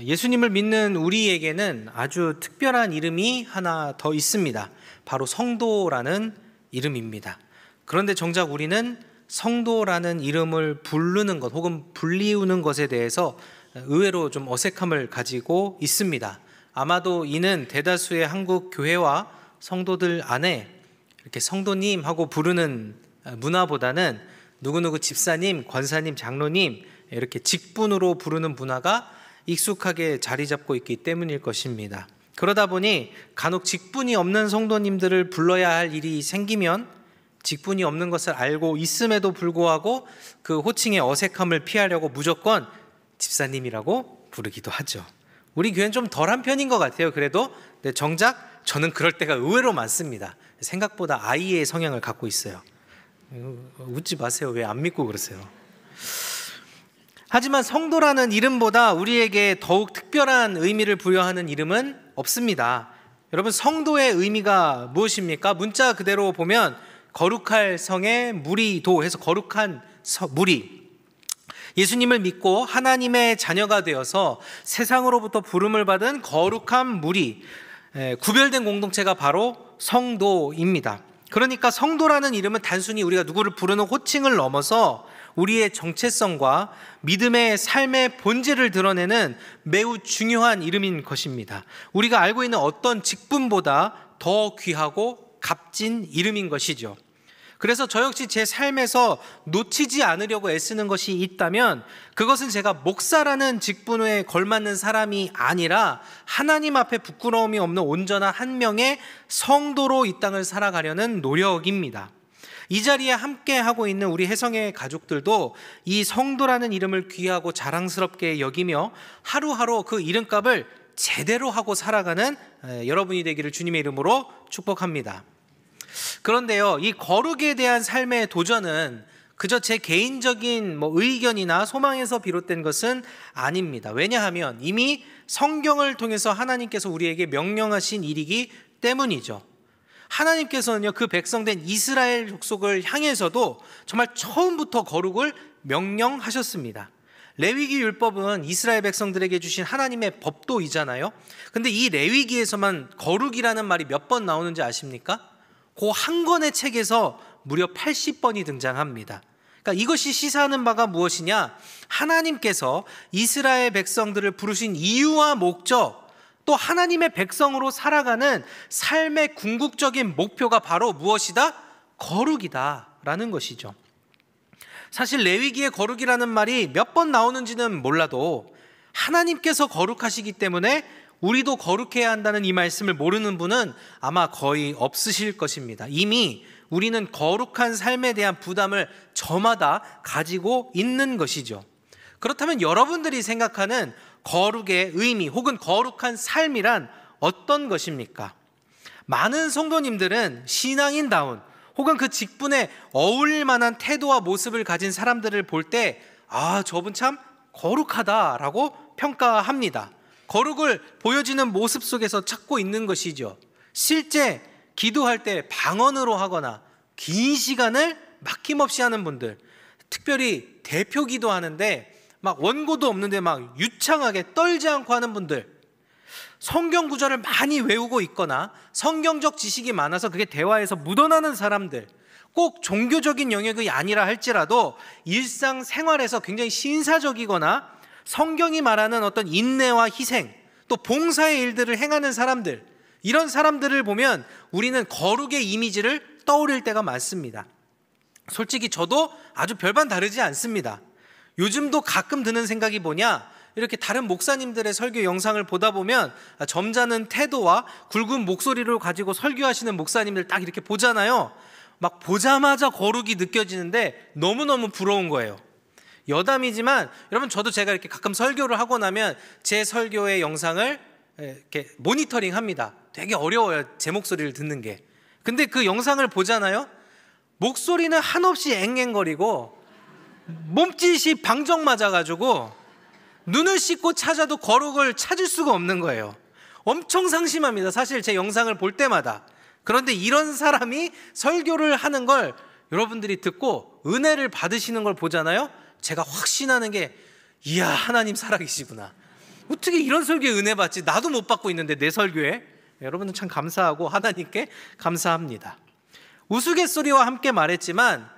예수님을 믿는 우리에게는 아주 특별한 이름이 하나 더 있습니다. 바로 성도라는 이름입니다. 그런데 정작 우리는 성도라는 이름을 부르는 것 혹은 불리우는 것에 대해서 의외로 좀 어색함을 가지고 있습니다. 아마도 이는 대다수의 한국 교회와 성도들 안에 이렇게 성도님 하고 부르는 문화보다는 누구누구 집사님, 권사님, 장로님 이렇게 직분으로 부르는 문화가 익숙하게 자리 잡고 있기 때문일 것입니다. 그러다 보니 간혹 직분이 없는 성도님들을 불러야 할 일이 생기면 직분이 없는 것을 알고 있음에도 불구하고 그 호칭의 어색함을 피하려고 무조건 집사님이라고 부르기도 하죠. 우리 교회는 좀 덜한 편인 것 같아요. 그래도 정작 저는 그럴 때가 의외로 많습니다. 생각보다 아이의 성향을 갖고 있어요. 웃지 마세요. 왜 안 믿고 그러세요? 하지만 성도라는 이름보다 우리에게 더욱 특별한 의미를 부여하는 이름은 없습니다. 여러분, 성도의 의미가 무엇입니까? 문자 그대로 보면 거룩할 성에 무리도 해서 거룩한 무리, 예수님을 믿고 하나님의 자녀가 되어서 세상으로부터 부름을 받은 거룩한 무리, 구별된 공동체가 바로 성도입니다. 그러니까 성도라는 이름은 단순히 우리가 누구를 부르는 호칭을 넘어서 우리의 정체성과 믿음의 삶의 본질을 드러내는 매우 중요한 이름인 것입니다. 우리가 알고 있는 어떤 직분보다 더 귀하고 값진 이름인 것이죠. 그래서 저 역시 제 삶에서 놓치지 않으려고 애쓰는 것이 있다면 그것은 제가 목사라는 직분에 걸맞는 사람이 아니라 하나님 앞에 부끄러움이 없는 온전한 한 명의 성도로 이 땅을 살아가려는 노력입니다. 이 자리에 함께 하고 있는 우리 혜성의 가족들도 이 성도라는 이름을 귀하고 자랑스럽게 여기며 하루하루 그 이름값을 제대로 하고 살아가는 여러분이 되기를 주님의 이름으로 축복합니다. 그런데요, 이 거룩에 대한 삶의 도전은 그저 제 개인적인 의견이나 소망에서 비롯된 것은 아닙니다. 왜냐하면 이미 성경을 통해서 하나님께서 우리에게 명령하신 일이기 때문이죠. 하나님께서는요, 그 백성된 이스라엘 족속을 향해서도 정말 처음부터 거룩을 명령하셨습니다. 레위기 율법은 이스라엘 백성들에게 주신 하나님의 법도이잖아요. 근데 이 레위기에서만 거룩이라는 말이 몇 번 나오는지 아십니까? 그 한 권의 책에서 무려 80번이 등장합니다. 그러니까 이것이 시사하는 바가 무엇이냐? 하나님께서 이스라엘 백성들을 부르신 이유와 목적, 또 하나님의 백성으로 살아가는 삶의 궁극적인 목표가 바로 무엇이다? 거룩이다라는 것이죠. 사실 레위기의 거룩이라는 말이 몇 번 나오는지는 몰라도 하나님께서 거룩하시기 때문에 우리도 거룩해야 한다는 이 말씀을 모르는 분은 아마 거의 없으실 것입니다. 이미 우리는 거룩한 삶에 대한 부담을 저마다 가지고 있는 것이죠. 그렇다면 여러분들이 생각하는 거룩의 의미 혹은 거룩한 삶이란 어떤 것입니까? 많은 성도님들은 신앙인다운 혹은 그 직분에 어울릴 만한 태도와 모습을 가진 사람들을 볼 때 저분 참 거룩하다라고 평가합니다. 거룩을 보여지는 모습 속에서 찾고 있는 것이죠. 실제 기도할 때 방언으로 하거나 긴 시간을 막힘없이 하는 분들, 특별히 대표 기도하는데 막 원고도 없는데 막 유창하게 떨지 않고 하는 분들, 성경 구절을 많이 외우고 있거나 성경적 지식이 많아서 그게 대화에서 묻어나는 사람들, 꼭 종교적인 영역이 아니라 할지라도 일상생활에서 굉장히 신사적이거나 성경이 말하는 어떤 인내와 희생, 또 봉사의 일들을 행하는 사람들, 이런 사람들을 보면 우리는 거룩의 이미지를 떠올릴 때가 많습니다. 솔직히 저도 아주 별반 다르지 않습니다. 요즘도 가끔 드는 생각이 뭐냐, 이렇게 다른 목사님들의 설교 영상을 보다 보면 점잖은 태도와 굵은 목소리를 가지고 설교하시는 목사님들 딱 이렇게 보잖아요. 막 보자마자 거룩이 느껴지는데 너무너무 부러운 거예요. 여담이지만 여러분, 저도 제가 이렇게 가끔 설교를 하고 나면 제 설교의 영상을 이렇게 모니터링 합니다. 되게 어려워요, 제 목소리를 듣는 게. 근데 그 영상을 보잖아요. 목소리는 한없이 앵앵거리고 몸짓이 방정 맞아가지고 눈을 씻고 찾아도 거룩을 찾을 수가 없는 거예요. 엄청 상심합니다, 사실 제 영상을 볼 때마다. 그런데 이런 사람이 설교를 하는 걸 여러분들이 듣고 은혜를 받으시는 걸 보잖아요. 제가 확신하는 게, 이야, 하나님 살아계시구나. 어떻게 이런 설교에 은혜 받지? 나도 못 받고 있는데 내 설교에. 여러분은 참 감사하고 하나님께 감사합니다. 우스갯소리와 함께 말했지만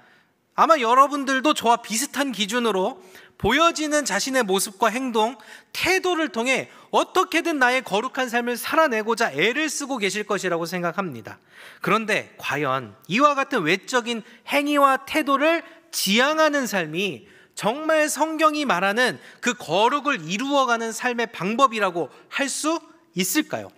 아마 여러분들도 저와 비슷한 기준으로 보여지는 자신의 모습과 행동, 태도를 통해 어떻게든 나의 거룩한 삶을 살아내고자 애를 쓰고 계실 것이라고 생각합니다. 그런데 과연 이와 같은 외적인 행위와 태도를 지향하는 삶이 정말 성경이 말하는 그 거룩을 이루어가는 삶의 방법이라고 할 수 있을까요?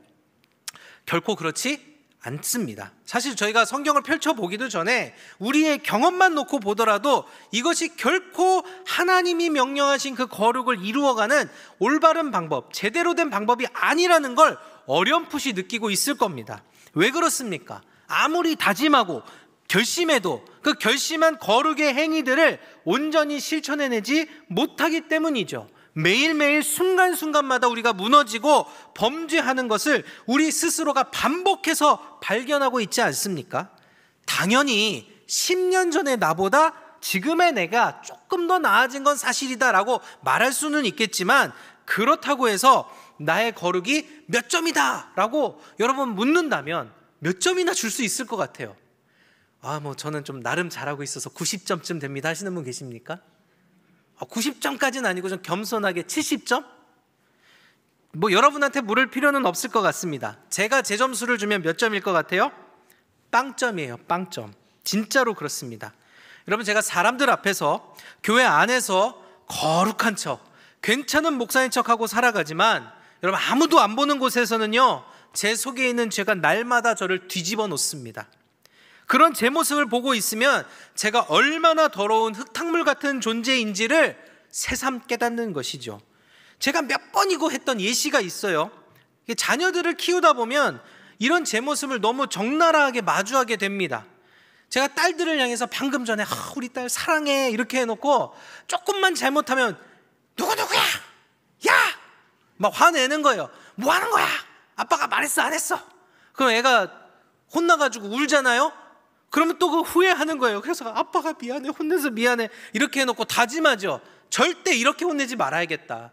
결코 그렇지 않습니다. 사실 저희가 성경을 펼쳐보기도 전에 우리의 경험만 놓고 보더라도 이것이 결코 하나님이 명령하신 그 거룩을 이루어가는 올바른 방법, 제대로 된 방법이 아니라는 걸 어렴풋이 느끼고 있을 겁니다. 왜 그렇습니까? 아무리 다짐하고 결심해도 그 결심한 거룩의 행위들을 온전히 실천해내지 못하기 때문이죠. 매일매일 순간순간마다 우리가 무너지고 범죄하는 것을 우리 스스로가 반복해서 발견하고 있지 않습니까? 당연히 10년 전의 나보다 지금의 내가 조금 더 나아진 건 사실이다라고 말할 수는 있겠지만, 그렇다고 해서 나의 거룩이 몇 점이다 라고 여러분 묻는다면 몇 점이나 줄 수 있을 것 같아요? 저는 좀 나름 잘하고 있어서 90점쯤 됩니다 하시는 분 계십니까? 90점까지는 아니고 좀 겸손하게 70점? 여러분한테 물을 필요는 없을 것 같습니다. 제가 제 점수를 주면 몇 점일 것 같아요? 빵점이에요. 빵점. 진짜로 그렇습니다. 여러분, 제가 사람들 앞에서 교회 안에서 거룩한 척, 괜찮은 목사인 척하고 살아가지만 여러분, 아무도 안 보는 곳에서는요, 제 속에 있는 죄가 날마다 저를 뒤집어 놓습니다. 그런 제 모습을 보고 있으면 제가 얼마나 더러운 흙탕물 같은 존재인지를 새삼 깨닫는 것이죠. 제가 몇 번이고 했던 예시가 있어요. 자녀들을 키우다 보면 이런 제 모습을 너무 적나라하게 마주하게 됩니다. 제가 딸들을 향해서 방금 전에 우리 딸 사랑해 이렇게 해놓고 조금만 잘못하면 누구야? 야! 막 화내는 거예요. 뭐 하는 거야? 아빠가 말했어 안 했어? 그럼 애가 혼나가지고 울잖아요. 그러면 또 그 후회하는 거예요. 그래서 아빠가 미안해, 혼내서 미안해 이렇게 해놓고 다짐하죠. 절대 이렇게 혼내지 말아야겠다,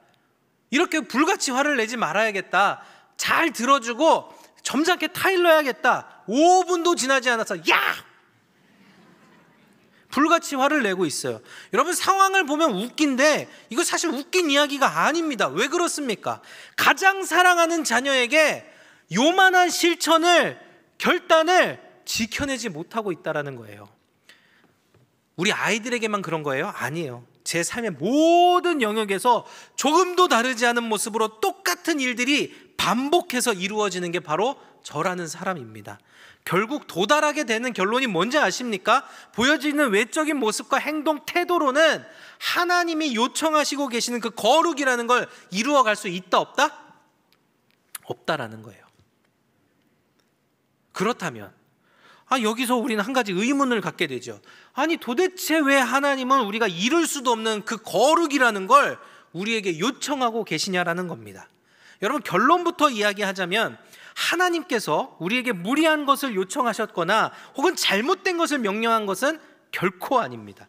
이렇게 불같이 화를 내지 말아야겠다, 잘 들어주고 점잖게 타일러야겠다. 5분도 지나지 않아서 야! 불같이 화를 내고 있어요. 여러분, 상황을 보면 웃긴데 이거 사실 웃긴 이야기가 아닙니다. 왜 그렇습니까? 가장 사랑하는 자녀에게 요만한 실천을, 결단을 지켜내지 못하고 있다는 거예요. 우리 아이들에게만 그런 거예요? 아니에요. 제 삶의 모든 영역에서 조금도 다르지 않은 모습으로 똑같은 일들이 반복해서 이루어지는 게 바로 저라는 사람입니다. 결국 도달하게 되는 결론이 뭔지 아십니까? 보여지는 외적인 모습과 행동, 태도로는 하나님이 요청하시고 계시는 그 거룩이라는 걸 이루어갈 수 있다 없다? 없다라는 거예요. 그렇다면 여기서 우리는 한 가지 의문을 갖게 되죠. 도대체 왜 하나님은 우리가 이룰 수도 없는 그 거룩이라는 걸 우리에게 요청하고 계시냐라는 겁니다. 여러분, 결론부터 이야기하자면 하나님께서 우리에게 무리한 것을 요청하셨거나 혹은 잘못된 것을 명령한 것은 결코 아닙니다.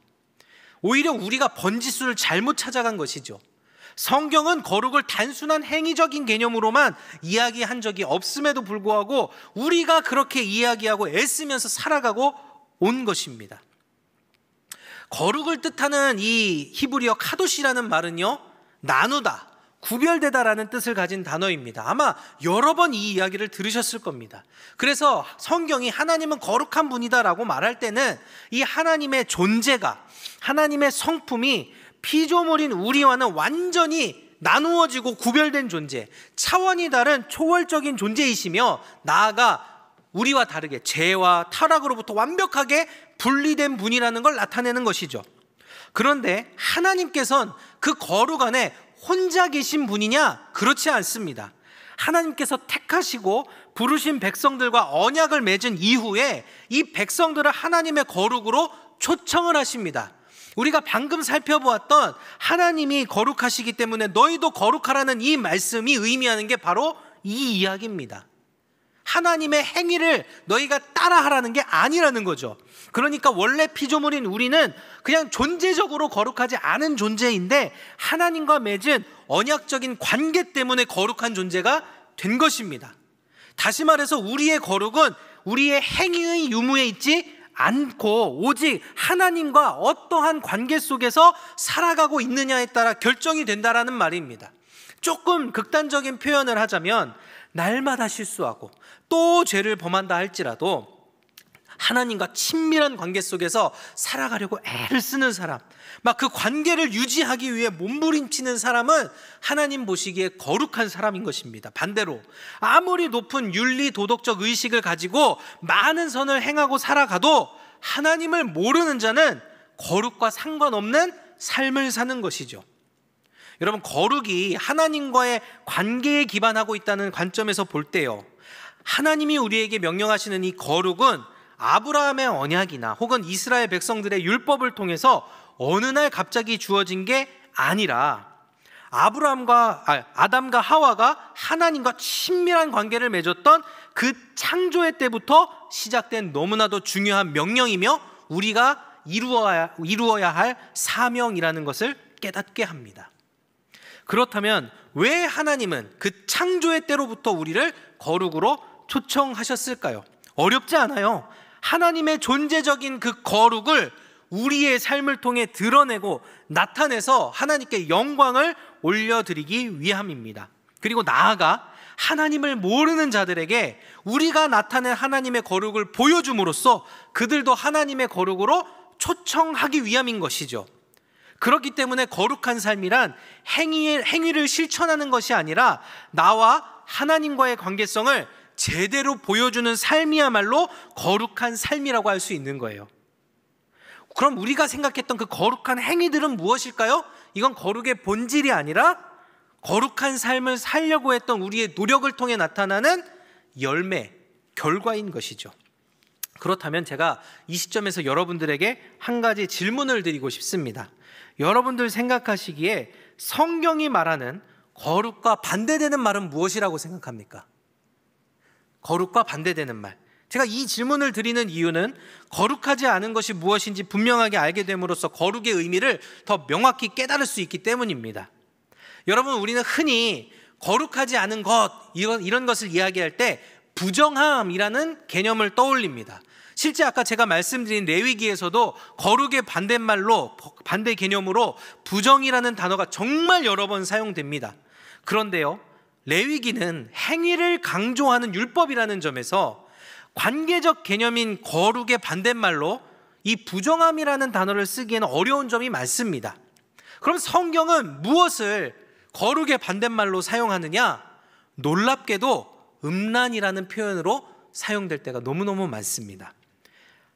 오히려 우리가 번지수를 잘못 찾아간 것이죠. 성경은 거룩을 단순한 행위적인 개념으로만 이야기한 적이 없음에도 불구하고 우리가 그렇게 이야기하고 애쓰면서 살아가고 온 것입니다. 거룩을 뜻하는 이 히브리어 카도시라는 말은요, 나누다, 구별되다라는 뜻을 가진 단어입니다. 아마 여러 번 이 이야기를 들으셨을 겁니다. 그래서 성경이 하나님은 거룩한 분이다라고 말할 때는 이 하나님의 존재가, 하나님의 성품이 피조물인 우리와는 완전히 나누어지고 구별된 존재, 차원이 다른 초월적인 존재이시며, 나아가 우리와 다르게 죄와 타락으로부터 완벽하게 분리된 분이라는 걸 나타내는 것이죠. 그런데 하나님께서는 그 거룩 안에 혼자 계신 분이냐? 그렇지 않습니다. 하나님께서 택하시고 부르신 백성들과 언약을 맺은 이후에 이 백성들을 하나님의 거룩으로 초청을 하십니다. 우리가 방금 살펴보았던 하나님이 거룩하시기 때문에 너희도 거룩하라는 이 말씀이 의미하는 게 바로 이 이야기입니다. 하나님의 행위를 너희가 따라하라는 게 아니라는 거죠. 그러니까 원래 피조물인 우리는 그냥 존재적으로 거룩하지 않은 존재인데 하나님과 맺은 언약적인 관계 때문에 거룩한 존재가 된 것입니다. 다시 말해서 우리의 거룩은 우리의 행위의 유무에 있지 않고 오직 하나님과 어떠한 관계 속에서 살아가고 있느냐에 따라 결정이 된다라는 말입니다. 조금 극단적인 표현을 하자면 날마다 실수하고 또 죄를 범한다 할지라도 하나님과 친밀한 관계 속에서 살아가려고 애를 쓰는 사람, 막 그 관계를 유지하기 위해 몸부림치는 사람은 하나님 보시기에 거룩한 사람인 것입니다. 반대로 아무리 높은 윤리 도덕적 의식을 가지고 많은 선을 행하고 살아가도 하나님을 모르는 자는 거룩과 상관없는 삶을 사는 것이죠. 여러분, 거룩이 하나님과의 관계에 기반하고 있다는 관점에서 볼 때요, 하나님이 우리에게 명령하시는 이 거룩은 아브라함의 언약이나 혹은 이스라엘 백성들의 율법을 통해서 어느 날 갑자기 주어진 게 아니라 아담과 하와가 하나님과 친밀한 관계를 맺었던 그 창조의 때부터 시작된 너무나도 중요한 명령이며 우리가 이루어야 할 사명이라는 것을 깨닫게 합니다. 그렇다면 왜 하나님은 그 창조의 때로부터 우리를 거룩으로 초청하셨을까요? 어렵지 않아요. 하나님의 존재적인 그 거룩을 우리의 삶을 통해 드러내고 나타내서 하나님께 영광을 올려드리기 위함입니다. 그리고 나아가 하나님을 모르는 자들에게 우리가 나타낸 하나님의 거룩을 보여줌으로써 그들도 하나님의 거룩으로 초청하기 위함인 것이죠. 그렇기 때문에 거룩한 삶이란 행위를 실천하는 것이 아니라 나와 하나님과의 관계성을 제대로 보여주는 삶이야말로 거룩한 삶이라고 할 수 있는 거예요. 그럼 우리가 생각했던 그 거룩한 행위들은 무엇일까요? 이건 거룩의 본질이 아니라 거룩한 삶을 살려고 했던 우리의 노력을 통해 나타나는 열매, 결과인 것이죠. 그렇다면 제가 이 시점에서 여러분들에게 한 가지 질문을 드리고 싶습니다. 여러분들 생각하시기에 성경이 말하는 거룩과 반대되는 말은 무엇이라고 생각합니까? 거룩과 반대되는 말. 제가 이 질문을 드리는 이유는 거룩하지 않은 것이 무엇인지 분명하게 알게 됨으로써 거룩의 의미를 더 명확히 깨달을 수 있기 때문입니다. 여러분, 우리는 흔히 거룩하지 않은 것, 이런 것을 이야기할 때 부정함이라는 개념을 떠올립니다. 실제 아까 제가 말씀드린 레위기에서도 거룩의 반대말로, 반대 개념으로 부정이라는 단어가 정말 여러 번 사용됩니다. 그런데요, 레위기는 행위를 강조하는 율법이라는 점에서 관계적 개념인 거룩의 반대말로 이 부정함이라는 단어를 쓰기에는 어려운 점이 많습니다. 그럼 성경은 무엇을 거룩의 반대말로 사용하느냐? 놀랍게도 음란이라는 표현으로 사용될 때가 너무너무 많습니다.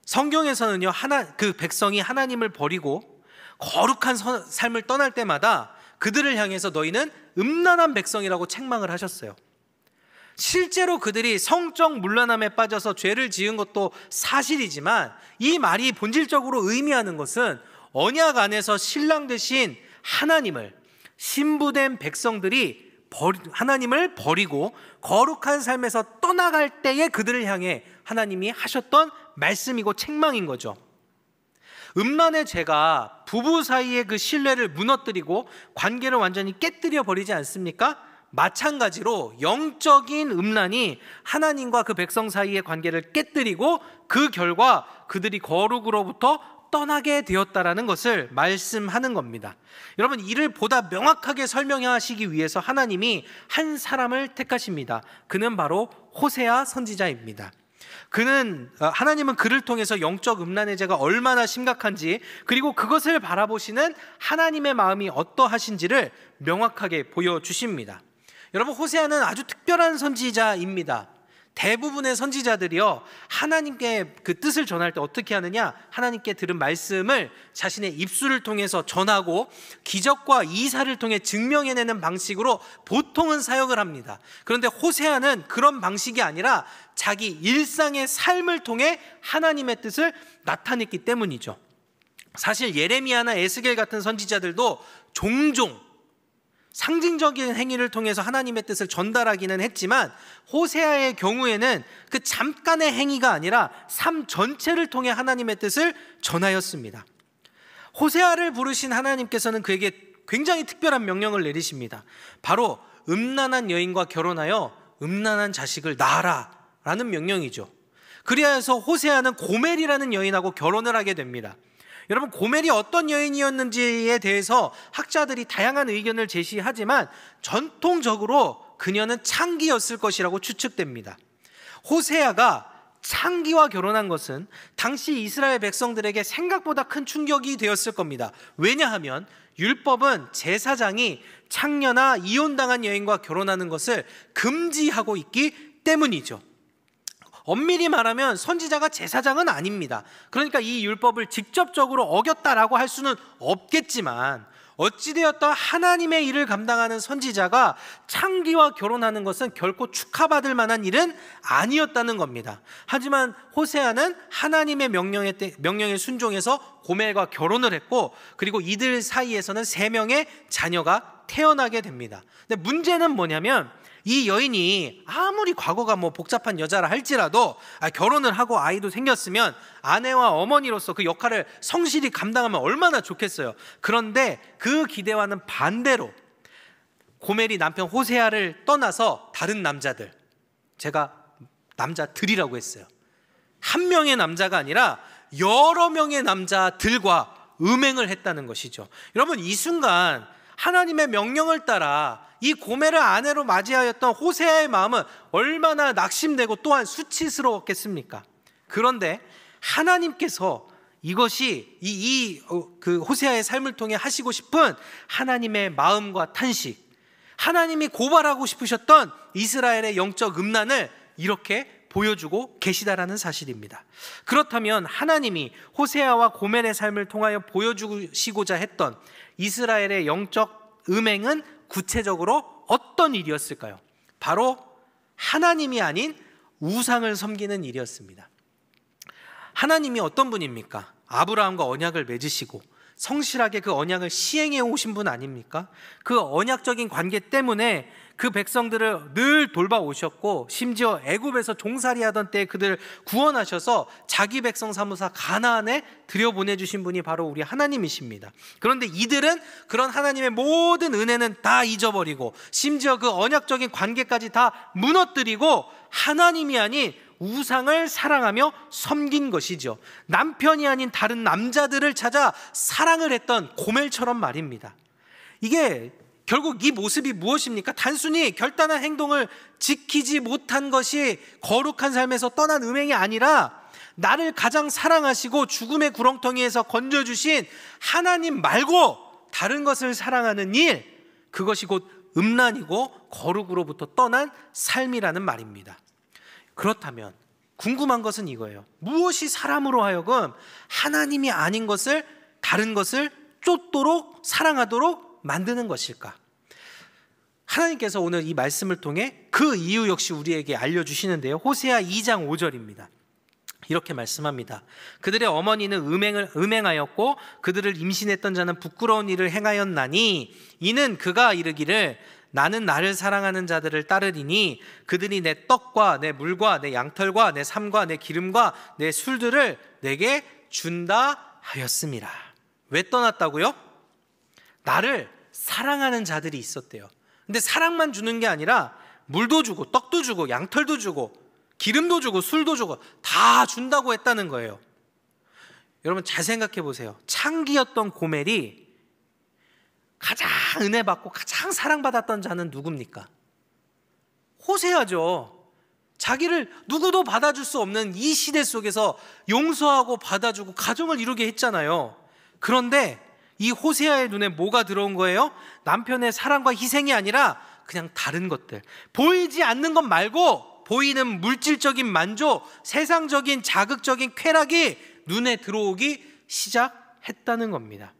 성경에서는요, 그 백성이 하나님을 버리고 거룩한 삶을 떠날 때마다 그들을 향해서 너희는 음란한 백성이라고 책망을 하셨어요. 실제로 그들이 성적 문란함에 빠져서 죄를 지은 것도 사실이지만 이 말이 본질적으로 의미하는 것은 언약 안에서 신랑 되신 하나님을, 신부된 백성들이 하나님을 버리고 거룩한 삶에서 떠나갈 때에 그들을 향해 하나님이 하셨던 말씀이고 책망인 거죠. 음란의 죄가 부부 사이의 그 신뢰를 무너뜨리고 관계를 완전히 깨뜨려 버리지 않습니까? 마찬가지로 영적인 음란이 하나님과 그 백성 사이의 관계를 깨뜨리고 그 결과 그들이 거룩으로부터 떠나게 되었다라는 것을 말씀하는 겁니다. 여러분, 이를 보다 명확하게 설명하시기 위해서 하나님이 한 사람을 택하십니다. 그는 바로 호세아 선지자입니다. 하나님은 그를 통해서 영적 음란의 죄가 얼마나 심각한지, 그리고 그것을 바라보시는 하나님의 마음이 어떠하신지를 명확하게 보여주십니다. 여러분, 호세아는 아주 특별한 선지자입니다. 대부분의 선지자들이요, 하나님께 그 뜻을 전할 때 어떻게 하느냐? 하나님께 들은 말씀을 자신의 입술을 통해서 전하고 기적과 이사를 통해 증명해내는 방식으로 보통은 사역을 합니다. 그런데 호세아는 그런 방식이 아니라 자기 일상의 삶을 통해 하나님의 뜻을 나타냈기 때문이죠. 사실 예레미야나 에스겔 같은 선지자들도 종종 상징적인 행위를 통해서 하나님의 뜻을 전달하기는 했지만 호세아의 경우에는 그 잠깐의 행위가 아니라 삶 전체를 통해 하나님의 뜻을 전하였습니다. 호세아를 부르신 하나님께서는 그에게 굉장히 특별한 명령을 내리십니다. 바로 음란한 여인과 결혼하여 음란한 자식을 낳아라 라는 명령이죠. 그리하여서 호세아는 고멜이라는 여인하고 결혼을 하게 됩니다. 여러분, 고멜이 어떤 여인이었는지에 대해서 학자들이 다양한 의견을 제시하지만 전통적으로 그녀는 창기였을 것이라고 추측됩니다. 호세아가 창기와 결혼한 것은 당시 이스라엘 백성들에게 생각보다 큰 충격이 되었을 겁니다. 왜냐하면 율법은 제사장이 창녀나 이혼당한 여인과 결혼하는 것을 금지하고 있기 때문이죠. 엄밀히 말하면 선지자가 제사장은 아닙니다. 그러니까 이 율법을 직접적으로 어겼다라고 할 수는 없겠지만 어찌되었던 하나님의 일을 감당하는 선지자가 창기와 결혼하는 것은 결코 축하받을 만한 일은 아니었다는 겁니다. 하지만 호세아는 하나님의 명령에 순종해서 고멜과 결혼을 했고, 그리고 이들 사이에서는 3명의 자녀가 태어나게 됩니다. 근데 문제는 뭐냐면 이 여인이 아무리 과거가 복잡한 여자라 할지라도 결혼을 하고 아이도 생겼으면 아내와 어머니로서 그 역할을 성실히 감당하면 얼마나 좋겠어요. 그런데 그 기대와는 반대로 고멜이 남편 호세아를 떠나서 다른 남자들, 제가 남자들이라고 했어요. 한 명의 남자가 아니라 여러 명의 남자들과 음행을 했다는 것이죠. 여러분, 이 순간 하나님의 명령을 따라 이 고멜을 아내로 맞이하였던 호세아의 마음은 얼마나 낙심되고 또한 수치스러웠겠습니까? 그런데 하나님께서 이것이 그 호세아의 삶을 통해 하시고 싶은 하나님의 마음과 탄식, 하나님이 고발하고 싶으셨던 이스라엘의 영적 음란을 이렇게 보여주고 계시다라는 사실입니다. 그렇다면 하나님이 호세아와 고멜의 삶을 통하여 보여주시고자 했던 이스라엘의 영적 음행은 구체적으로 어떤 일이었을까요? 바로 하나님이 아닌 우상을 섬기는 일이었습니다. 하나님이 어떤 분입니까? 아브라함과 언약을 맺으시고 성실하게 그 언약을 시행해 오신 분 아닙니까? 그 언약적인 관계 때문에 그 백성들을 늘 돌봐오셨고, 심지어 애굽에서 종살이하던 때에 그들을 구원하셔서 자기 백성 삼으사 가나안에 들여보내주신 분이 바로 우리 하나님이십니다. 그런데 이들은 그런 하나님의 모든 은혜는 다 잊어버리고 심지어 그 언약적인 관계까지 다 무너뜨리고 하나님이 아닌 우상을 사랑하며 섬긴 것이죠. 남편이 아닌 다른 남자들을 찾아 사랑을 했던 고멜처럼 말입니다. 이게 결국 이 모습이 무엇입니까? 단순히 결단한 행동을 지키지 못한 것이 거룩한 삶에서 떠난 음행이 아니라 나를 가장 사랑하시고 죽음의 구렁텅이에서 건져주신 하나님 말고 다른 것을 사랑하는 일, 그것이 곧 음란이고 거룩으로부터 떠난 삶이라는 말입니다. 그렇다면 궁금한 것은 이거예요. 무엇이 사람으로 하여금 하나님이 아닌 것을, 다른 것을 쫓도록 사랑하도록 만드는 것일까? 하나님께서 오늘 이 말씀을 통해 그 이유 역시 우리에게 알려주시는데요. 호세아 2장 5절입니다. 이렇게 말씀합니다. 그들의 어머니는 음행하였고 그들을 임신했던 자는 부끄러운 일을 행하였나니 이는 그가 이르기를 나는 나를 사랑하는 자들을 따르리니 그들이 내 떡과 내 물과 내 양털과 내 삶과 내 기름과 내 술들을 내게 준다 하였습니다. 왜 떠났다고요? 나를 사랑하는 자들이 있었대요. 근데 사랑만 주는 게 아니라 물도 주고 떡도 주고 양털도 주고 기름도 주고 술도 주고 다 준다고 했다는 거예요. 여러분 잘 생각해 보세요. 창기였던 고멜이 가장 은혜 받고 가장 사랑받았던 자는 누굽니까? 호세아죠. 자기를 누구도 받아줄 수 없는 이 시대 속에서 용서하고 받아주고 가정을 이루게 했잖아요. 그런데 이 호세아의 눈에 뭐가 들어온 거예요? 남편의 사랑과 희생이 아니라 그냥 다른 것들, 보이지 않는 것 말고 보이는 물질적인 만족, 세상적인 자극적인 쾌락이 눈에 들어오기 시작했다는 겁니다.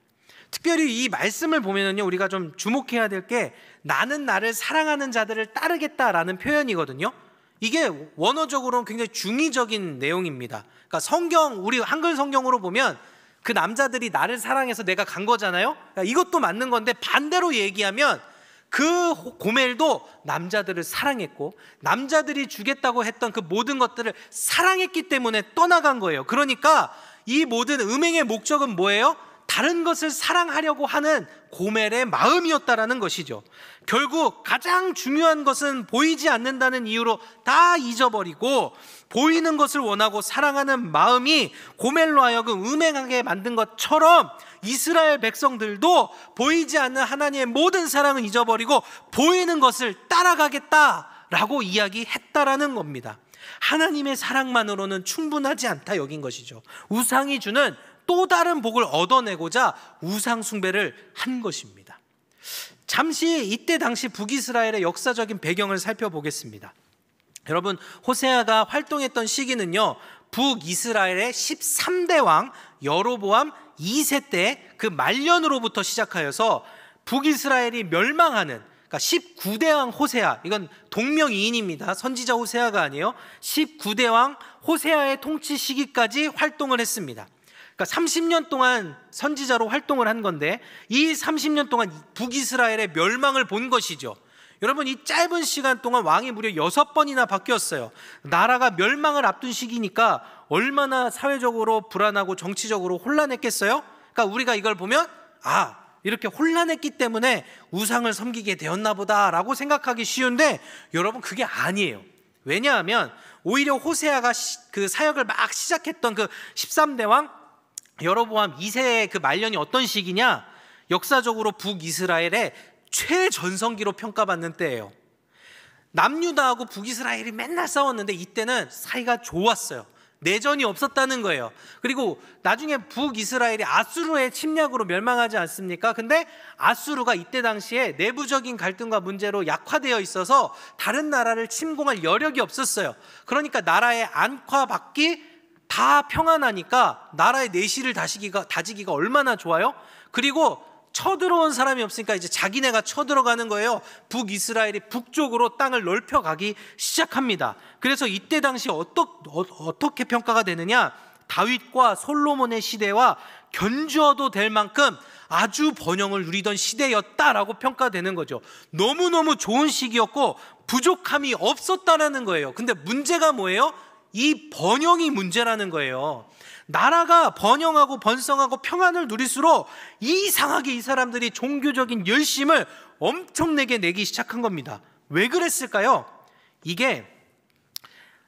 특별히 이 말씀을 보면요, 우리가 좀 주목해야 될 게 나는 나를 사랑하는 자들을 따르겠다라는 표현이거든요. 이게 원어적으로는 굉장히 중의적인 내용입니다. 그러니까 우리 한글 성경으로 보면 그 남자들이 나를 사랑해서 내가 간 거잖아요. 그러니까 이것도 맞는 건데 반대로 얘기하면 그 고멜도 남자들을 사랑했고 남자들이 주겠다고 했던 그 모든 것들을 사랑했기 때문에 떠나간 거예요. 그러니까 이 모든 음행의 목적은 뭐예요? 다른 것을 사랑하려고 하는 고멜의 마음이었다라는 것이죠. 결국 가장 중요한 것은 보이지 않는다는 이유로 다 잊어버리고 보이는 것을 원하고 사랑하는 마음이 고멜로 하여금 음행하게 만든 것처럼 이스라엘 백성들도 보이지 않는 하나님의 모든 사랑을 잊어버리고 보이는 것을 따라가겠다라고 이야기했다라는 겁니다. 하나님의 사랑만으로는 충분하지 않다 여긴 것이죠. 우상이 주는 또 다른 복을 얻어내고자 우상 숭배를 한 것입니다. 잠시 이때 당시 북이스라엘의 역사적인 배경을 살펴보겠습니다. 여러분, 호세아가 활동했던 시기는요, 북이스라엘의 13대 왕 여로보암 2세 때 그 말년으로부터 시작하여서 북이스라엘이 멸망하는, 그러니까 19대 왕 호세아, 이건 동명이인입니다. 선지자 호세아가 아니에요. 19대 왕 호세아의 통치 시기까지 활동을 했습니다. 그러니까 30년 동안 선지자로 활동을 한 건데 이 30년 동안 북이스라엘의 멸망을 본 것이죠. 여러분, 이 짧은 시간 동안 왕이 무려 6번이나 바뀌었어요. 나라가 멸망을 앞둔 시기니까 얼마나 사회적으로 불안하고 정치적으로 혼란했겠어요? 그러니까 우리가 이걸 보면 이렇게 혼란했기 때문에 우상을 섬기게 되었나 보다라고 생각하기 쉬운데 여러분, 그게 아니에요. 왜냐하면 오히려 호세아가 그 사역을 막 시작했던 그 13대 왕 여로보암 2세의 그 말년이 어떤 시기냐? 역사적으로 북이스라엘의 최전성기로 평가받는 때예요. 남유다하고 북이스라엘이 맨날 싸웠는데 이때는 사이가 좋았어요. 내전이 없었다는 거예요. 그리고 나중에 북이스라엘이 아수르의 침략으로 멸망하지 않습니까? 근데 아수르가 이때 당시에 내부적인 갈등과 문제로 약화되어 있어서 다른 나라를 침공할 여력이 없었어요. 그러니까 나라의 안과 밖이 다 평안하니까 나라의 내실을 다지기가 얼마나 좋아요? 그리고 쳐들어온 사람이 없으니까 이제 자기네가 쳐들어가는 거예요. 북이스라엘이 북쪽으로 땅을 넓혀가기 시작합니다. 그래서 이때 당시 어떻게 평가가 되느냐? 다윗과 솔로몬의 시대와 견주어도 될 만큼 아주 번영을 누리던 시대였다라고 평가되는 거죠. 너무너무 좋은 시기였고 부족함이 없었다라는 거예요. 근데 문제가 뭐예요? 이 번영이 문제라는 거예요. 나라가 번영하고 번성하고 평안을 누릴수록 이상하게 이 사람들이 종교적인 열심을 엄청나게 내기 시작한 겁니다. 왜 그랬을까요? 이게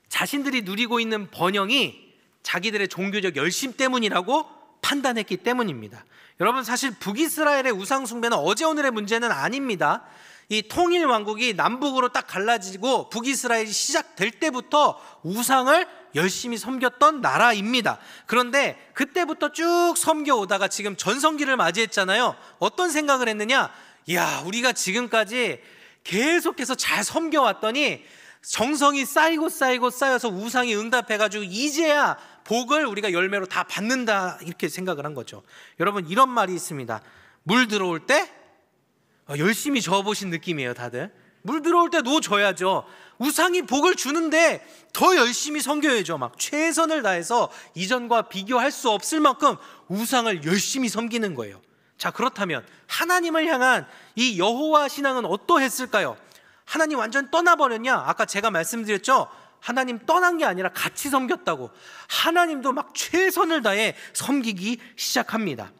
자신들이 누리고 있는 번영이 자기들의 종교적 열심 때문이라고 판단했기 때문입니다. 여러분, 사실 북이스라엘의 우상 숭배는 어제 오늘의 문제는 아닙니다. 이 통일 왕국이 남북으로 딱 갈라지고 북이스라엘이 시작될 때부터 우상을 열심히 섬겼던 나라입니다. 그런데 그때부터 쭉 섬겨오다가 지금 전성기를 맞이했잖아요. 어떤 생각을 했느냐? 우리가 지금까지 계속해서 잘 섬겨왔더니 정성이 쌓여서 우상이 응답해가지고 이제야 복을 우리가 열매로 다 받는다, 이렇게 생각을 한 거죠. 여러분, 이런 말이 있습니다. 물 들어올 때 열심히 저어보신 느낌이에요. 다들 물 들어올 때 노 줘야죠. 우상이 복을 주는데 더 열심히 섬겨야죠. 막 최선을 다해서 이전과 비교할 수 없을 만큼 우상을 열심히 섬기는 거예요. 자, 그렇다면 하나님을 향한 이 여호와 신앙은 어떠했을까요? 하나님 완전 떠나버렸냐? 아까 제가 말씀드렸죠. 하나님 떠난 게 아니라 같이 섬겼다고. 하나님도 막 최선을 다해 섬기기 시작합니다.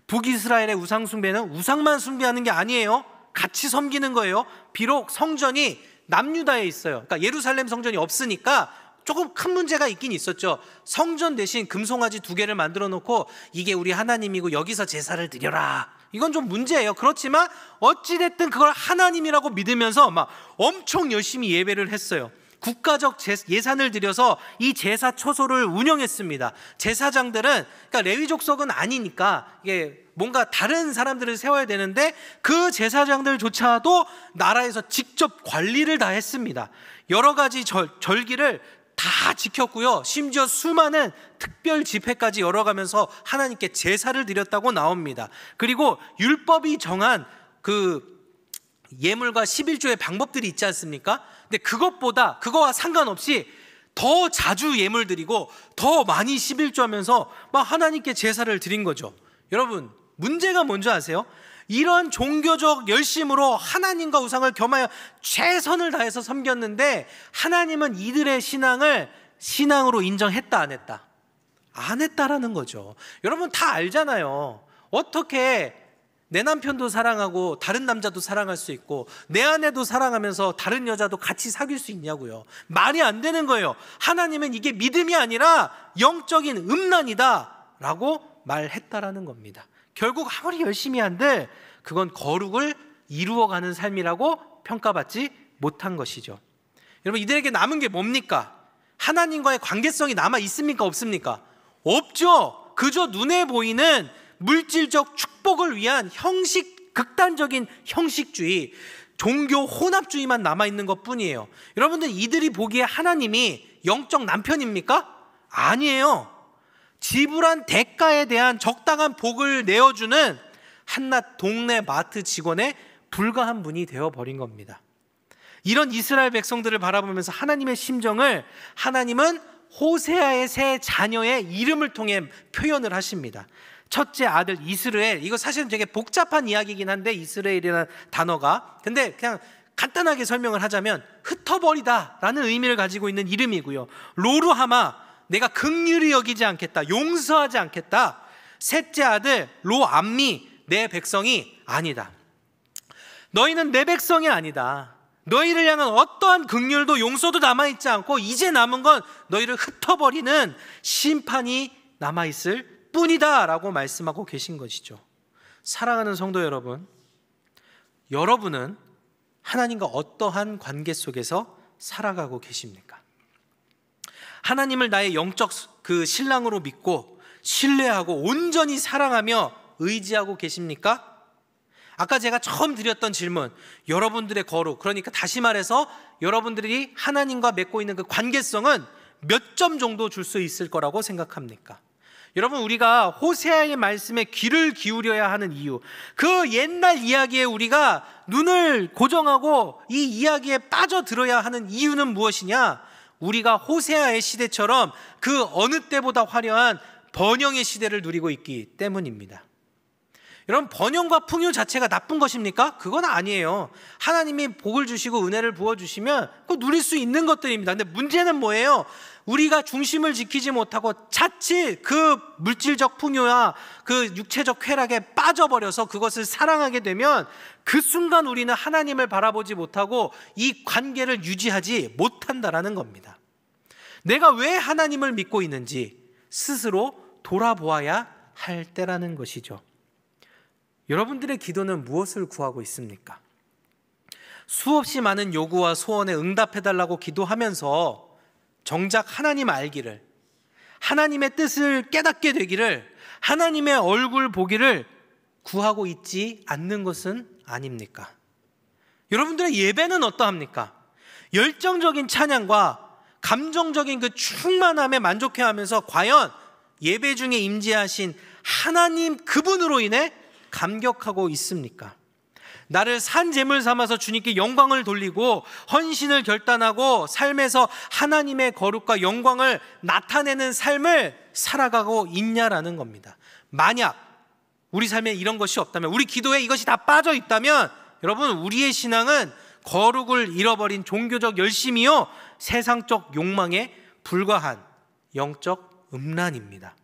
북이스라엘의 우상 숭배는 우상만 숭배하는 게 아니에요. 같이 섬기는 거예요. 비록 성전이 남유다에 있어요. 그러니까 예루살렘 성전이 없으니까 조금 큰 문제가 있긴 있었죠. 성전 대신 금송아지 2개를 만들어 놓고 이게 우리 하나님이고 여기서 제사를 드려라. 이건 좀 문제예요. 그렇지만 어찌됐든 그걸 하나님이라고 믿으면서 막 엄청 열심히 예배를 했어요. 국가적 예산을 들여서 이 제사 처소를 운영했습니다. 제사장들은, 그러니까 레위 족속은 아니니까 이게 뭔가 다른 사람들을 세워야 되는데 그 제사장들조차도 나라에서 직접 관리를 다 했습니다. 여러 가지 절기를 다 지켰고요. 심지어 수많은 특별 집회까지 열어가면서 하나님께 제사를 드렸다고 나옵니다. 그리고 율법이 정한 그 예물과 11조의 방법들이 있지 않습니까? 근데 그거와 상관없이 더 자주 예물 드리고 더 많이 11조 하면서 막 하나님께 제사를 드린 거죠. 여러분, 문제가 뭔지 아세요? 이런 종교적 열심으로 하나님과 우상을 겸하여 최선을 다해서 섬겼는데 하나님은 이들의 신앙을 신앙으로 인정했다, 안 했다? 안 했다라는 거죠. 여러분 다 알잖아요. 어떻게 내 남편도 사랑하고 다른 남자도 사랑할 수 있고 내 아내도 사랑하면서 다른 여자도 같이 사귈 수 있냐고요. 말이 안 되는 거예요. 하나님은 이게 믿음이 아니라 영적인 음란이다 라고 말했다라는 겁니다. 결국 아무리 열심히 한들 그건 거룩을 이루어가는 삶이라고 평가받지 못한 것이죠. 여러분 이들에게 남은 게 뭡니까? 하나님과의 관계성이 남아 있습니까? 없습니까? 없죠. 그저 눈에 보이는 물질적 축복을 위한 극단적인 형식주의, 종교 혼합주의만 남아있는 것 뿐이에요. 여러분들 이들이 보기에 하나님이 영적 남편입니까? 아니에요. 지불한 대가에 대한 적당한 복을 내어주는 한낱 동네 마트 직원에 불과한 분이 되어버린 겁니다. 이런 이스라엘 백성들을 바라보면서 하나님의 심정을 하나님은 호세아의 세 자녀의 이름을 통해 표현을 하십니다. 첫째 아들 이스라엘, 이거 사실은 되게 복잡한 이야기이긴 한데 이스라엘이라는 단어가, 근데 그냥 간단하게 설명을 하자면 흩어버리다 라는 의미를 가지고 있는 이름이고요. 로루하마, 내가 긍휼히 여기지 않겠다, 용서하지 않겠다. 셋째 아들 로암미, 내 백성이 아니다. 너희는 내 백성이 아니다. 너희를 향한 어떠한 긍휼도 용서도 남아있지 않고 이제 남은 건 너희를 흩어버리는 심판이 남아있을 뿐이다 라고 말씀하고 계신 것이죠. 사랑하는 성도 여러분, 여러분은 하나님과 어떠한 관계 속에서 살아가고 계십니까? 하나님을 나의 영적 신랑으로 믿고 신뢰하고 온전히 사랑하며 의지하고 계십니까? 아까 제가 처음 드렸던 질문, 여러분들의 거룩, 그러니까 다시 말해서 여러분들이 하나님과 맺고 있는 그 관계성은 몇 점 정도 줄 수 있을 거라고 생각합니까? 여러분 우리가 호세아의 말씀에 귀를 기울여야 하는 이유, 그 옛날 이야기에 우리가 눈을 고정하고 이 이야기에 빠져들어야 하는 이유는 무엇이냐? 우리가 호세아의 시대처럼 그 어느 때보다 화려한 번영의 시대를 누리고 있기 때문입니다. 여러분 번영과 풍요 자체가 나쁜 것입니까? 그건 아니에요. 하나님이 복을 주시고 은혜를 부어주시면 꼭 누릴 수 있는 것들입니다. 근데 문제는 뭐예요? 우리가 중심을 지키지 못하고 자칫 그 물질적 풍요와 그 육체적 쾌락에 빠져버려서 그것을 사랑하게 되면 그 순간 우리는 하나님을 바라보지 못하고 이 관계를 유지하지 못한다라는 겁니다. 내가 왜 하나님을 믿고 있는지 스스로 돌아보아야 할 때라는 것이죠. 여러분들의 기도는 무엇을 구하고 있습니까? 수없이 많은 요구와 소원에 응답해달라고 기도하면서 정작 하나님 알기를, 하나님의 뜻을 깨닫게 되기를, 하나님의 얼굴 보기를 구하고 있지 않는 것은 아닙니까? 여러분들의 예배는 어떠합니까? 열정적인 찬양과 감정적인 그 충만함에 만족해하면서 과연 예배 중에 임재하신 하나님 그분으로 인해 감격하고 있습니까? 나를 산 제물 삼아서 주님께 영광을 돌리고 헌신을 결단하고 삶에서 하나님의 거룩과 영광을 나타내는 삶을 살아가고 있냐라는 겁니다. 만약 우리 삶에 이런 것이 없다면, 우리 기도에 이것이 다 빠져 있다면 여러분 우리의 신앙은 거룩을 잃어버린 종교적 열심이요 세상적 욕망에 불과한 영적 음란입니다.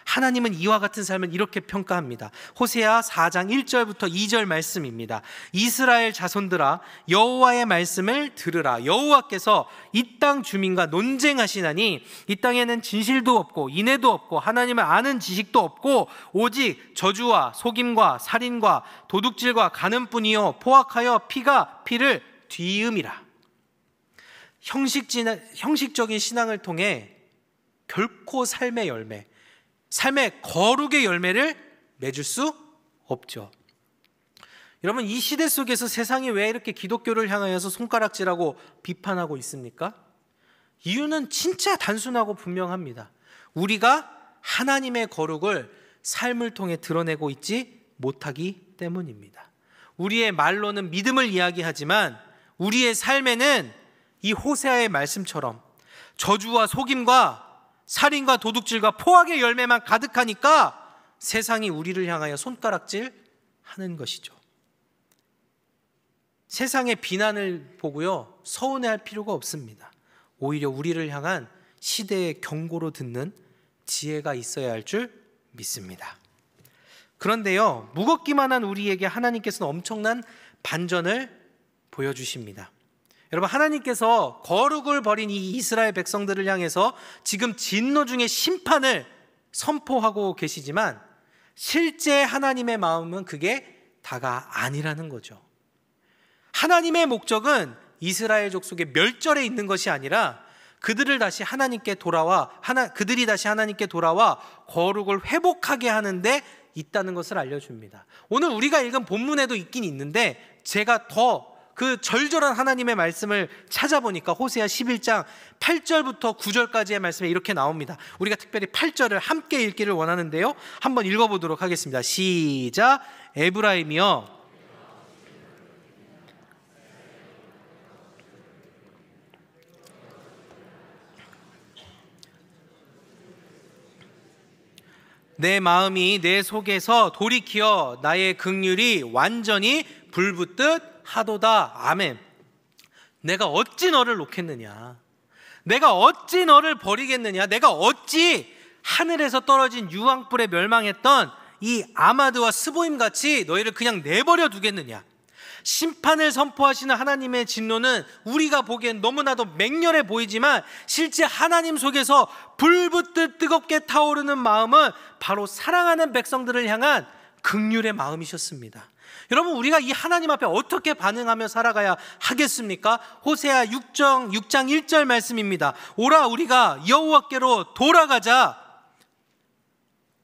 하나님은 이와 같은 삶을 이렇게 평가합니다. 호세아 4장 1절부터 2절 말씀입니다. 이스라엘 자손들아 여호와의 말씀을 들으라. 여호와께서 이 땅 주민과 논쟁하시나니 이 땅에는 진실도 없고 인애도 없고 하나님을 아는 지식도 없고 오직 저주와 속임과 살인과 도둑질과 간음뿐이요 포악하여 피가 피를 뒤음이라. 형식적인 신앙을 통해 결코 삶의 열매, 삶의 거룩의 열매를 맺을 수 없죠. 여러분 이 시대 속에서 세상이 왜 이렇게 기독교를 향하여서 손가락질하고 비판하고 있습니까? 이유는 진짜 단순하고 분명합니다. 우리가 하나님의 거룩을 삶을 통해 드러내고 있지 못하기 때문입니다. 우리의 말로는 믿음을 이야기하지만 우리의 삶에는 이 호세아의 말씀처럼 저주와 속임과 살인과 도둑질과 포악의 열매만 가득하니까 세상이 우리를 향하여 손가락질 하는 것이죠. 세상의 비난을 보고요, 서운해할 필요가 없습니다. 오히려 우리를 향한 시대의 경고로 듣는 지혜가 있어야 할 줄 믿습니다. 그런데요, 무겁기만 한 우리에게 하나님께서는 엄청난 반전을 보여주십니다. 여러분, 하나님께서 거룩을 버린 이 이스라엘 백성들을 향해서 지금 진노 중에 심판을 선포하고 계시지만 실제 하나님의 마음은 그게 다가 아니라는 거죠. 하나님의 목적은 이스라엘 족속의 멸절에 있는 것이 아니라 그들이 다시 하나님께 돌아와 거룩을 회복하게 하는데 있다는 것을 알려줍니다. 오늘 우리가 읽은 본문에도 있긴 있는데 제가 더 그 절절한 하나님의 말씀을 찾아보니까 호세아 11장 8절부터 9절까지의 말씀에 이렇게 나옵니다. 우리가 특별히 8절을 함께 읽기를 원하는데요, 한번 읽어보도록 하겠습니다. 시작. 에브라임이여, 내 마음이 내 속에서 돌이키어 나의 긍휼이 완전히 불붙듯 하도다. 아멘. 내가 어찌 너를 놓겠느냐, 내가 어찌 너를 버리겠느냐, 내가 어찌 하늘에서 떨어진 유황불에 멸망했던 이 아마드와 스보임 같이 너희를 그냥 내버려 두겠느냐. 심판을 선포하시는 하나님의 진노는 우리가 보기엔 너무나도 맹렬해 보이지만 실제 하나님 속에서 불붙듯 뜨겁게 타오르는 마음은 바로 사랑하는 백성들을 향한 긍휼의 마음이셨습니다. 여러분, 우리가 이 하나님 앞에 어떻게 반응하며 살아가야 하겠습니까? 호세아 6장 1절 말씀입니다. 오라, 우리가 여호와께로 돌아가자.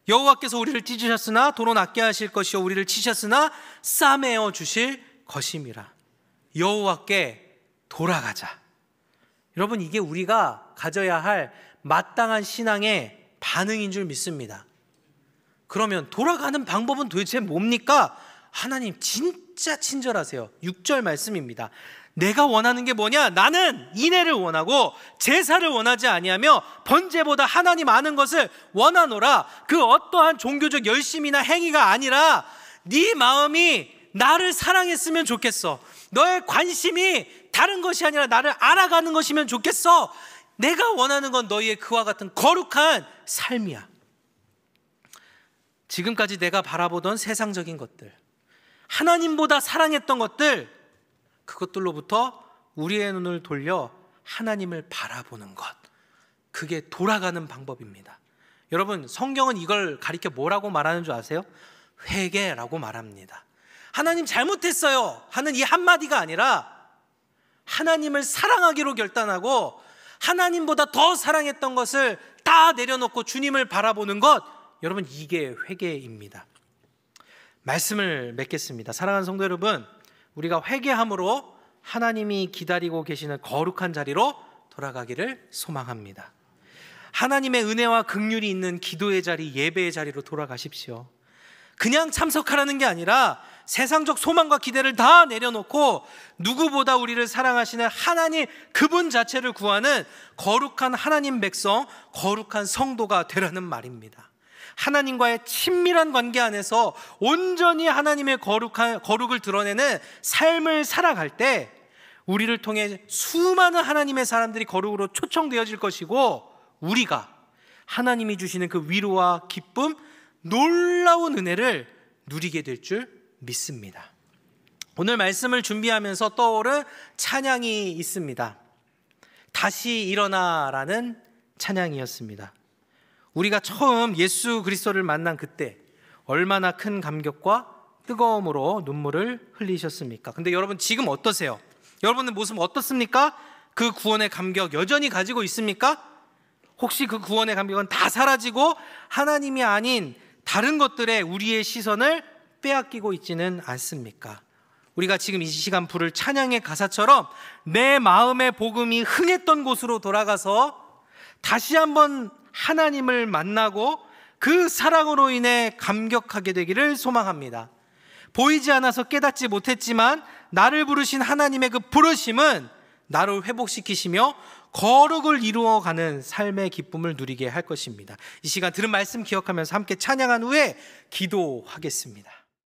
여호와께서 우리를 찢으셨으나 도로 낫게 하실 것이요 우리를 치셨으나 싸매어 주실 것임이라. 여호와께 돌아가자. 여러분, 이게 우리가 가져야 할 마땅한 신앙의 반응인 줄 믿습니다. 그러면 돌아가는 방법은 도대체 뭡니까? 하나님 진짜 친절하세요. 6절 말씀입니다. 내가 원하는 게 뭐냐? 나는 인애를 원하고 제사를 원하지 아니하며 번제보다 하나님 아는 것을 원하노라. 그 어떠한 종교적 열심이나 행위가 아니라 네 마음이 나를 사랑했으면 좋겠어. 너의 관심이 다른 것이 아니라 나를 알아가는 것이면 좋겠어. 내가 원하는 건 너희의 그와 같은 거룩한 삶이야. 지금까지 내가 바라보던 세상적인 것들, 하나님보다 사랑했던 것들, 그것들로부터 우리의 눈을 돌려 하나님을 바라보는 것, 그게 돌아가는 방법입니다. 여러분, 성경은 이걸 가리켜 뭐라고 말하는 줄 아세요? 회개라고 말합니다. 하나님 잘못했어요 하는 이 한마디가 아니라 하나님을 사랑하기로 결단하고 하나님보다 더 사랑했던 것을 다 내려놓고 주님을 바라보는 것, 여러분, 이게 회개입니다. 말씀을 맺겠습니다. 사랑하는 성도 여러분, 우리가 회개함으로 하나님이 기다리고 계시는 거룩한 자리로 돌아가기를 소망합니다. 하나님의 은혜와 긍휼이 있는 기도의 자리, 예배의 자리로 돌아가십시오. 그냥 참석하라는 게 아니라 세상적 소망과 기대를 다 내려놓고 누구보다 우리를 사랑하시는 하나님 그분 자체를 구하는 거룩한 하나님 백성, 거룩한 성도가 되라는 말입니다. 하나님과의 친밀한 관계 안에서 온전히 하나님의 거룩을 드러내는 삶을 살아갈 때 우리를 통해 수많은 하나님의 사람들이 거룩으로 초청되어질 것이고, 우리가 하나님이 주시는 그 위로와 기쁨, 놀라운 은혜를 누리게 될 줄 믿습니다. 오늘 말씀을 준비하면서 떠오른 찬양이 있습니다. 다시 일어나라는 찬양이었습니다. 우리가 처음 예수 그리스도를 만난 그때 얼마나 큰 감격과 뜨거움으로 눈물을 흘리셨습니까? 근데 여러분, 지금 어떠세요? 여러분의 모습 어떻습니까? 그 구원의 감격 여전히 가지고 있습니까? 혹시 그 구원의 감격은 다 사라지고 하나님이 아닌 다른 것들에 우리의 시선을 빼앗기고 있지는 않습니까? 우리가 지금 이 시간 부를 찬양의 가사처럼 내 마음의 복음이 흥했던 곳으로 돌아가서 다시 한번 하나님을 만나고 그 사랑으로 인해 감격하게 되기를 소망합니다. 보이지 않아서 깨닫지 못했지만 나를 부르신 하나님의 그 부르심은 나를 회복시키시며 거룩을 이루어가는 삶의 기쁨을 누리게 할 것입니다. 이 시간 들은 말씀 기억하면서 함께 찬양한 후에 기도하겠습니다.